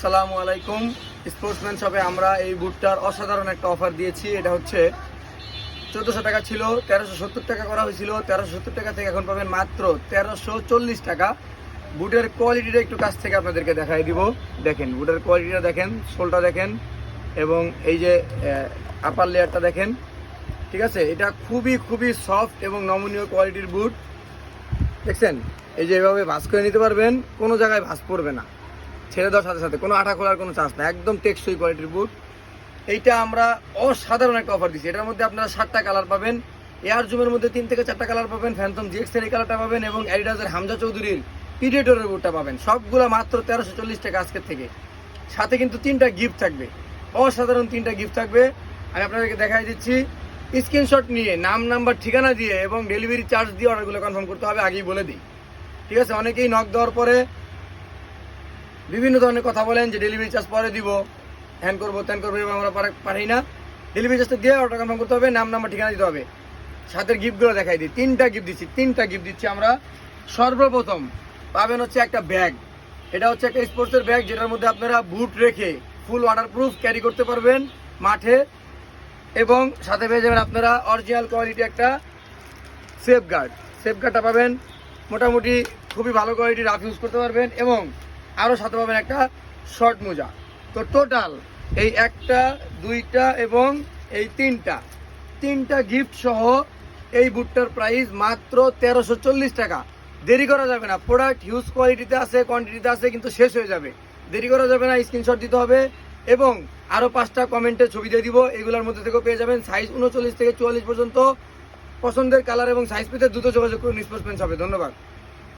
আসসালামু আলাইকুম। স্পোর্টসম্যান শপে আমরা এই বুটটার অসাধারণ একটা অফার দিয়েছি। এটা হচ্ছে 1400 টাকা ছিল, 1370 টাকা করা হয়েছিল। 1370 টাকা থেকে এখন পাবেন মাত্র 1340 টাকা। বুটের কোয়ালিটিটা একটু কাছ থেকে আপনাদেরকে দেখাই দিব। দেখেন বুটের কোয়ালিটিটা দেখেন, সোলটা দেখেন এবং এই যে আপার লেয়ারটা দেখেন। ঠিক আছে, এটা খুবই সফট এবং নমনীয় কোয়ালিটির বুট। দেখছেন, এই যে এভাবে ভাঁজ করে নিতে পারবেন, কোনো জায়গায় ভাঁজ পড়বে না। ছেড়ে দেওয়ার সাথে সাথে কোনো আঠা খোলার কোনো চান্স না, একদম টেকসই কোয়ালিটির বুট। এইটা আমরা অসাধারণ একটা অফার দিচ্ছি। এটার মধ্যে আপনারা 7টা কালার পাবেন। এয়ার জুমের মধ্যে 3 থেকে 4টা কালার পাবেন, ফ্যান্টম জিএক্স এর এই কালারটা পাবেন এবং অ্যাডিডাসের হামজা চৌধুরীর প্রিডেটরের বুটটা পাবেন। সবগুলো মাত্র 1340 টাকা আজকের থেকে। সাথে কিন্তু 3টা গিফট থাকবে, অসাধারণ 3টা গিফট থাকবে। আমি আপনাদেরকে দেখাই দিচ্ছি। স্ক্রিনশট নিয়ে নাম, নাম্বার, ঠিকানা দিয়ে এবং ডেলিভারি চার্জ দিয়ে অর্ডারগুলো কনফার্ম করতে হবে, আগেই বলে দিই। ঠিক আছে, অনেকেই নক দেওয়ার পরে বিভিন্ন ধরনের কথা বলেন যে ডেলিভারি চার্জ পরে দিব, হ্যান করবো ত্যান করবো, এবং আমরা পারি না। ডেলিভারি চার্জটা দিয়ে অর্ডার কনফার্ম করতে হবে, নাম, নাম্বার, ঠিকানা দিতে হবে। সাথের গিফটগুলো দেখাই দিই। 3টা গিফট দিচ্ছি আমরা। সর্বপ্রথম পাবেন হচ্ছে একটা ব্যাগ। এটা হচ্ছে একটা স্পোর্টসের ব্যাগ, যেটার মধ্যে আপনারা বুট রেখে ফুল ওয়াটারপ্রুফ ক্যারি করতে পারবেন মাঠে। এবং সাথে পেয়ে যাবেন আপনারা অরিজিনাল কোয়ালিটি একটা সেফগার্ডটা পাবেন। মোটামুটি খুবই ভালো কোয়ালিটি, রাফ ইউজ করতে পারবেন। এবং আরও সাথে পাবেন একটা শর্ট মোজা। তো টোটাল এই 1টা 2টা এবং এই 3টা গিফট সহ এই বুটটার প্রাইস মাত্র 1340 টাকা। দেরি করা যাবে না, প্রোডাক্ট হিউজ কোয়ালিটিতে আছে, কোয়ান্টিটিতে আছে, কিন্তু শেষ হয়ে যাবে। দেরি করা যাবে না, স্ক্রিনশট দিতে হবে এবং আরও 5টা কমেন্টে ছবি দিয়ে দিব। এগুলোর মধ্যে থেকেও পেয়ে যাবেন সাইজ 39 থেকে 44 পর্যন্ত। পছন্দের কালার এবং সাইজ পেতে দ্রুত যোগাযোগ করুন স্পোর্টসম্যান শপে। ধন্যবাদ।